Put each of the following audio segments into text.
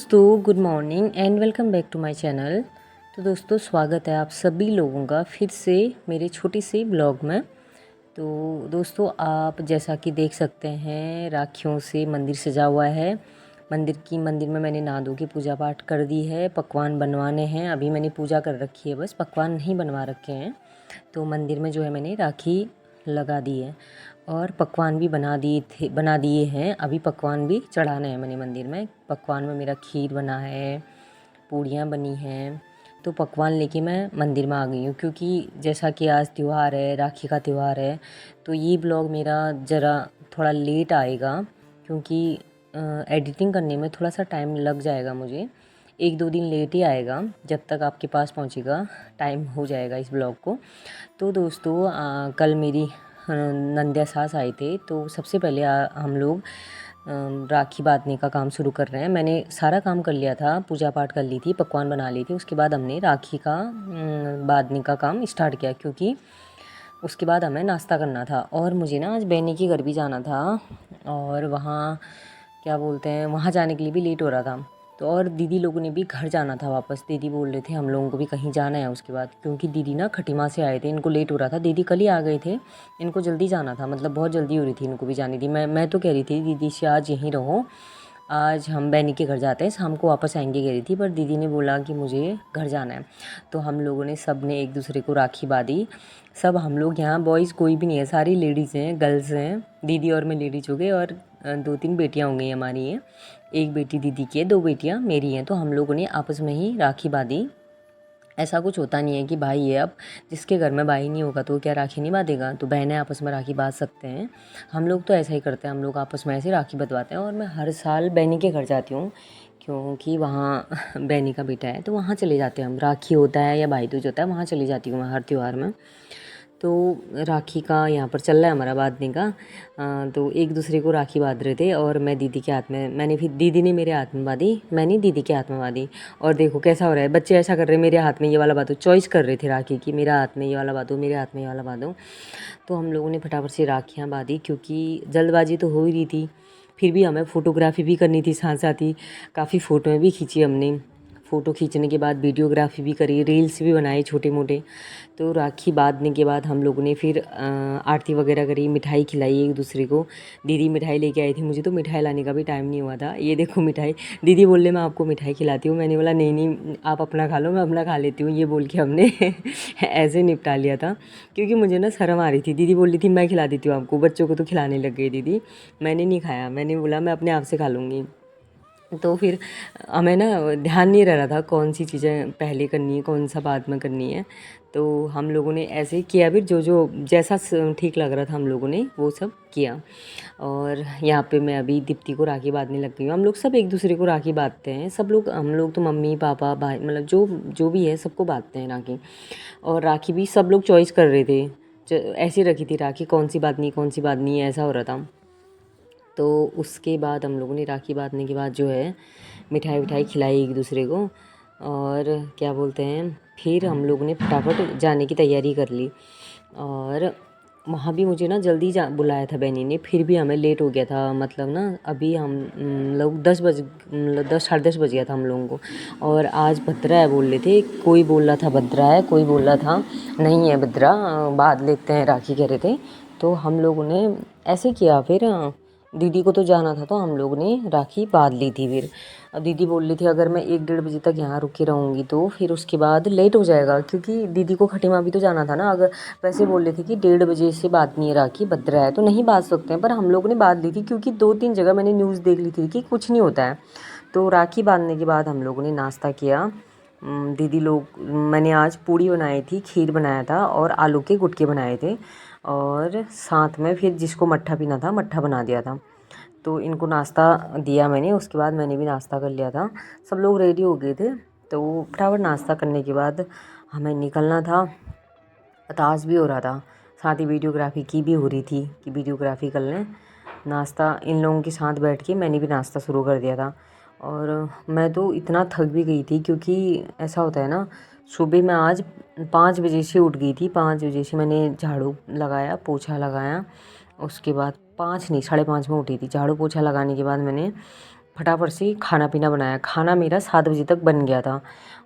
दोस्तों good morning and welcome back to my channel. तो दोस्तों स्वागत है आप सभी लोगों का फिर से मेरे छोटे से ब्लॉग में। तो दोस्तों आप जैसा कि देख सकते हैं राखियों से मंदिर सजा हुआ है। मंदिर में मैंने नहा धो के पूजा पाठ कर दी है। पकवान बनवाने हैं, अभी मैंने पूजा कर रखी है, बस पकवान नहीं बनवा रखे हैं। तो मंदिर में जो है मैंने राखी लगा दी है और पकवान भी बना दिए हैं। अभी पकवान भी चढ़ाने हैं मैंने मंदिर में। पकवान में मेरा खीर बना है, पूड़ियाँ बनी हैं। तो पकवान लेके मैं मंदिर में आ गई हूँ क्योंकि जैसा कि आज त्यौहार है, राखी का त्यौहार है। तो ये ब्लॉग मेरा ज़रा थोड़ा लेट आएगा क्योंकि एडिटिंग करने में थोड़ा सा टाइम लग जाएगा मुझे। 1-2 दिन लेट ही आएगा, जब तक आपके पास पहुँचेगा टाइम हो जाएगा इस ब्लॉग को। तो दोस्तों कल मेरी नंदिया सास आए थे, तो सबसे पहले हम लोग राखी बांधने का काम शुरू कर रहे हैं। मैंने सारा काम कर लिया था, पूजा पाठ कर ली थी, पकवान बना ली थी। उसके बाद हमने राखी का बांधने का काम स्टार्ट किया क्योंकि उसके बाद हमें नाश्ता करना था। और मुझे ना आज बहनी के घर भी जाना था और वहाँ क्या बोलते हैं, वहाँ जाने के लिए भी लेट हो रहा था। तो और दीदी लोगों ने भी घर जाना था वापस। दीदी बोल रहे थे हम लोगों को भी कहीं जाना है उसके बाद, क्योंकि दीदी ना खटीमा से आए थे, इनको लेट हो रहा था। दीदी कल ही आ गए थे, इनको जल्दी जाना था, मतलब बहुत जल्दी हो रही थी, इनको भी जानी थी। मैं तो कह रही थी दीदी से आज यहीं रहो, आज हम बहनी के घर जाते हैं, शाम को वापस आएंगे कह रही थी। पर दीदी ने बोला कि मुझे घर जाना है। तो हम लोगों ने सब ने एक दूसरे को राखी बांधी। सब हम लोग यहाँ बॉयज़ कोई भी नहीं है, सारी लेडीज़ हैं, गर्ल्स हैं। दीदी और मैं लेडीज हो गए और 2-3 बेटियाँ हो गई हमारी हैं। एक बेटी दीदी की है, 2 बेटियाँ मेरी हैं। तो हम लोगों ने आपस में ही राखी बांधी। ऐसा कुछ होता नहीं है कि भाई है, अब जिसके घर में भाई नहीं होगा तो क्या राखी नहीं बांधेगा। तो बहनें आपस में राखी बांध सकते हैं। हम लोग तो ऐसा ही करते हैं, हम लोग आपस में ऐसे राखी बंधवाते हैं। और मैं हर साल बहनी के घर जाती हूँ क्योंकि वहाँ बहनी का बेटा है, तो वहाँ चले जाते हैं हम। राखी होता है या भाई दूज होता है, वहाँ चली जाती हूँ मैं हर त्यौहार में। तो राखी का यहाँ पर चल रहा है हमारा बांधने का। तो एक दूसरे को राखी बांध रहे थे और मैं दीदी के हाथ में, मैंने फिर दीदी ने मेरे हाथ में बांधी, मैंने दीदी के हाथ में बांधी। और देखो कैसा हो रहा है, बच्चे ऐसा कर रहे हैं, मेरे हाथ में ये वाला बांधो, चॉइस कर रहे थे राखी की, मेरा हाथ में ये वाला बांधो, मेरे हाथ में ये वाला बांधो। तो हम लोगों ने फटाफट से राखियाँ बांधी क्योंकि जल्दबाजी तो हो ही रही थी। फिर भी हमें फ़ोटोग्राफी भी करनी थी साथ साथ ही, काफ़ी फ़ोटोएँ भी खींची हमने। फ़ोटो खींचने के बाद वीडियोग्राफी भी करी, रील्स भी बनाए छोटे मोटे। तो राखी बांधने के बाद हम लोगों ने फिर आरती वगैरह करी, मिठाई खिलाई एक दूसरे को। दीदी मिठाई लेके आई थी, मुझे तो मिठाई लाने का भी टाइम नहीं हुआ था। ये देखो मिठाई, दीदी बोल रहे मैं आपको मिठाई खिलाती हूँ। मैंने बोला नहीं नहीं आप अपना खा लो, मैं अपना खा लेती हूँ। ये बोल के हमने ऐसे निपटा लिया था क्योंकि मुझे ना शर्म आ रही थी। दीदी बोल रही थी मैं खिला देती हूँ आपको, बच्चों को तो खिलाने लग गई दीदी। मैंने नहीं खाया, मैंने बोला मैं अपने आप से खा लूँगी। तो फिर हमें ना ध्यान नहीं रह रहा था कौन सी चीज़ें पहले करनी है, कौन सा बाद में करनी है। तो हम लोगों ने ऐसे किया, फिर जो जो जैसा ठीक लग रहा था हम लोगों ने वो सब किया। और यहाँ पे मैं अभी दीप्ति को राखी बांधने लग गई हूँ। हम लोग सब एक दूसरे को राखी बांधते हैं, सब लोग, हम लोग तो मम्मी पापा भाई, मतलब जो जो भी है सबको बांधते हैं राखी। और राखी भी सब लोग चॉइस कर रहे थे, ऐसी रखी थी राखी, कौन सी बांधनी कौन सी बांधनी है, ऐसा हो रहा था। तो उसके बाद हम लोगों ने राखी बांधने के बाद जो है मिठाई विठाई खिलाई एक दूसरे को। और क्या बोलते हैं, फिर हम लोगों ने फटाफट जाने की तैयारी कर ली। और वहाँ भी मुझे ना जल्दी जा बुलाया था बहनी ने, फिर भी हमें लेट हो गया था। मतलब ना अभी हम लोग 10 साढ़े 10 बज गया था हम लोगों को। और आज भद्रा है बोल रहे थे, कोई बोल रहा था भद्रा है, कोई बोल रहा था नहीं है भद्रा, बांध लेते हैं राखी कह रहे थे। तो हम लोगों ने ऐसे किया। फिर दीदी को तो जाना था तो हम लोग ने राखी बांध ली थी। फिर अब दीदी बोल रही थी अगर मैं 1-1:30 बजे तक यहाँ रुकी रहूँगी तो फिर उसके बाद लेट हो जाएगा, क्योंकि दीदी को खटीमा भी तो जाना था ना। अगर वैसे बोल रहे थे कि 1:30 बजे से बांधनी है राखी, भद्रा है तो नहीं बांध सकते हैं, पर हम लोग ने बांध ली थी क्योंकि 2-3 जगह मैंने न्यूज़ देख ली थी कि कुछ नहीं होता है। तो राखी बांधने के बाद हम लोगों ने नाश्ता किया। दीदी लोग, मैंने आज पूड़ी बनाई थी, खीर बनाया था और आलू के गुटके बनाए थे। और साथ में फिर जिसको मट्ठा पीना था मट्ठा बना दिया था। तो इनको नाश्ता दिया मैंने, उसके बाद मैंने भी नाश्ता कर लिया था। सब लोग रेडी हो गए थे। तो फटाफट नाश्ता करने के बाद हमें निकलना था। ताश भी हो रहा था, साथ ही वीडियोग्राफी की भी हो रही थी कि वीडियोग्राफी कर लें। नाश्ता इन लोगों के साथ बैठ के मैंने भी नाश्ता शुरू कर दिया था। और मैं तो इतना थक भी गई थी क्योंकि ऐसा होता है ना, सुबह मैं आज 5 बजे से उठ गई थी। 5 बजे से मैंने झाड़ू लगाया, पोछा लगाया। उसके बाद 5 नहीं 5:30 में उठी थी। झाड़ू पोछा लगाने के बाद मैंने फटाफट से खाना पीना बनाया। खाना मेरा 7 बजे तक बन गया था।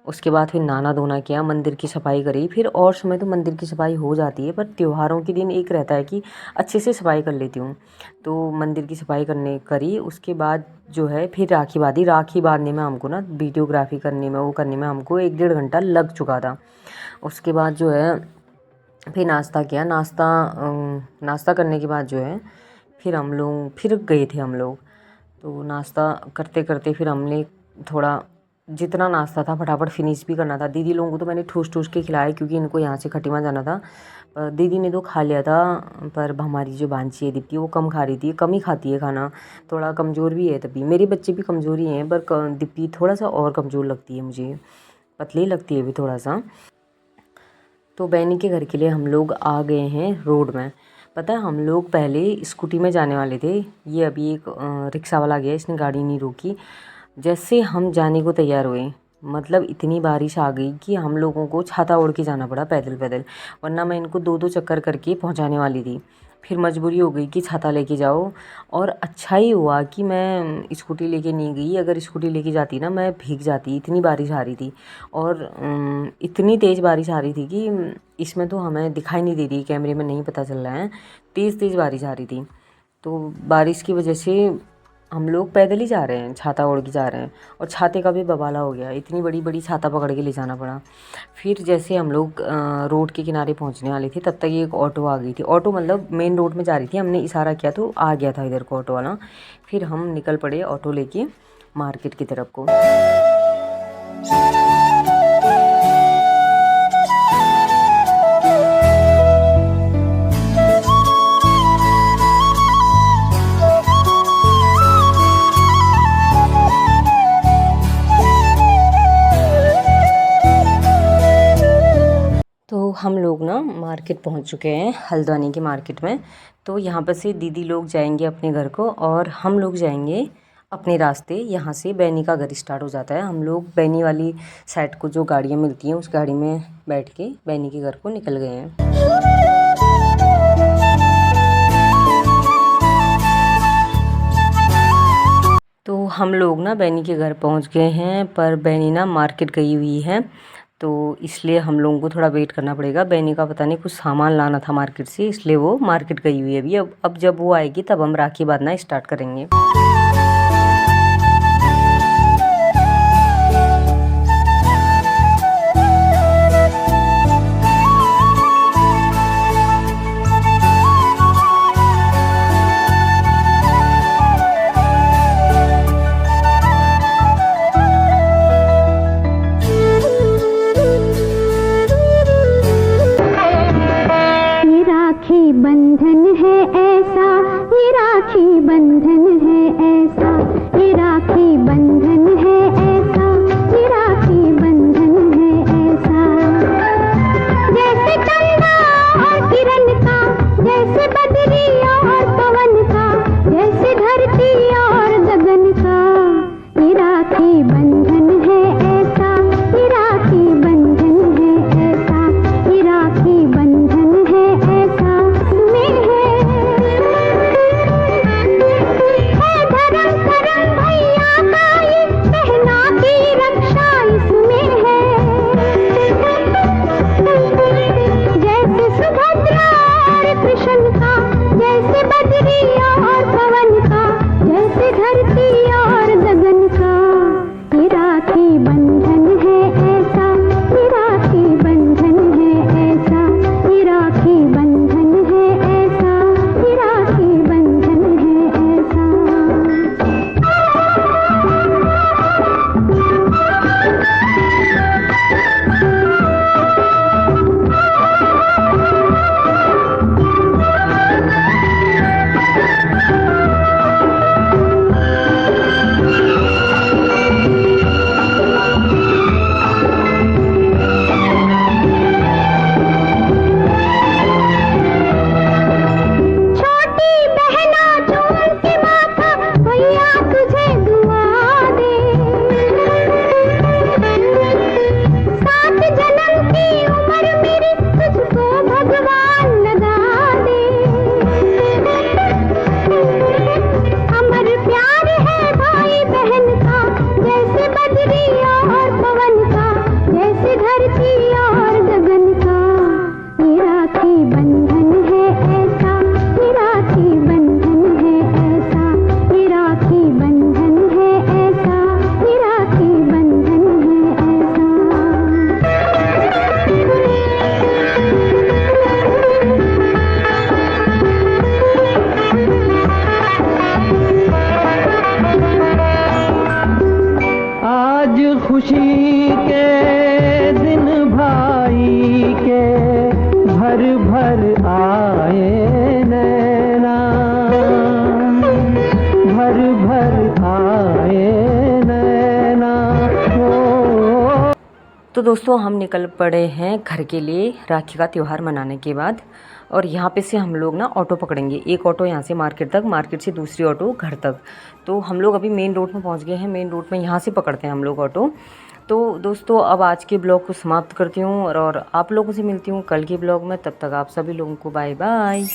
उसके बाद फिर नहाना धोना किया, मंदिर की सफाई करी। फिर और समय तो मंदिर की सफाई हो जाती है, पर त्योहारों के दिन एक रहता है कि अच्छे से सफाई कर लेती हूँ। तो मंदिर की सफाई करी। उसके बाद जो है फिर राखी बांधी। राखी बांधने में हमको ना वीडियोग्राफी करने में, वो करने में हमको 1 डेढ़ घंटा लग चुका था। उसके बाद जो है फिर नाश्ता किया। नाश्ता करने के बाद जो है फिर गए थे हम लोग। तो नाश्ता करते करते फिर हमने थोड़ा, जितना नाश्ता था फटाफट फिनिश भी करना था। दीदी लोगों को तो मैंने ठूस ठूस के खिलाया, क्योंकि इनको यहाँ से खटीमा जाना था। दीदी ने तो खा लिया था, पर हमारी जो बांची है दीप्ति, वो कम खा रही थी। कम ही खाती है खाना, थोड़ा कमज़ोर भी है। तभी मेरे बच्चे भी कमज़ोर ही हैं, पर दीप्ति थोड़ा सा और कमज़ोर लगती है मुझे, पतली लगती है अभी थोड़ा सा। तो बहनी के घर के लिए हम लोग आ गए हैं रोड में। पता है, हम लोग पहले स्कूटी में जाने वाले थे। ये अभी एक रिक्शा वाला गया, इसने गाड़ी नहीं रोकी। जैसे हम जाने को तैयार हुए, मतलब इतनी बारिश आ गई कि हम लोगों को छाता ओढ़ के जाना पड़ा पैदल पैदल, वरना मैं इनको 2-2 चक्कर करके पहुंचाने वाली थी। फिर मजबूरी हो गई कि छाता लेके जाओ। और अच्छा ही हुआ कि मैं स्कूटी लेके नहीं गई, अगर स्कूटी लेके जाती ना मैं भीग जाती, इतनी बारिश आ रही थी। और इतनी तेज़ बारिश आ रही थी कि इसमें तो हमें दिखाई नहीं दे रही, कैमरे में नहीं पता चल रहा है, तेज़ तेज़ बारिश आ रही थी। तो बारिश की वजह से हम लोग पैदल ही जा रहे हैं, छाता ओढ़ के जा रहे हैं। और छाते का भी बवाला हो गया, इतनी बड़ी बड़ी छाता पकड़ के ले जाना पड़ा। फिर जैसे हम लोग रोड के किनारे पहुंचने वाले थे, तब तक एक ऑटो आ गई थी। ऑटो मतलब मेन रोड में जा रही थी, हमने इशारा किया तो आ गया था इधर को ऑटो वाला। फिर हम निकल पड़े ऑटो लेके मार्केट की तरफ को। तो हम लोग ना मार्केट पहुंच चुके हैं, हल्द्वानी की मार्केट में। तो यहाँ पर से दीदी लोग जाएंगे अपने घर को और हम लोग जाएंगे अपने रास्ते। यहाँ से बैनी का घर स्टार्ट हो जाता है। हम लोग बैनी वाली साइड को जो गाड़ियाँ मिलती हैं, उस गाड़ी में बैठ के बैनी के घर को निकल गए हैं। तो हम लोग ना बैनी के घर पहुँच गए हैं, पर बैनी ना मार्केट गई हुई है, तो इसलिए हम लोगों को थोड़ा वेट करना पड़ेगा। बैनी का पता नहीं कुछ सामान लाना था मार्केट से, इसलिए वो मार्केट गई हुई है अभी। अब जब वो आएगी तब हम राखी बांधना स्टार्ट करेंगे। बंधन है ऐसा, ये राखी बंधन है तो दोस्तों हम निकल पड़े हैं घर के लिए राखी का त्यौहार मनाने के बाद। और यहाँ पे से हम लोग ना ऑटो पकड़ेंगे, एक ऑटो यहाँ से मार्केट तक, मार्केट से दूसरी ऑटो घर तक। तो हम लोग अभी मेन रोड में पहुँच गए हैं, मेन रोड में यहाँ से पकड़ते हैं हम लोग ऑटो। तो दोस्तों अब आज के ब्लॉग को समाप्त करती हूँ और आप लोगों से मिलती हूँ कल के ब्लॉग में। तब तक आप सभी लोगों को बाय बाय।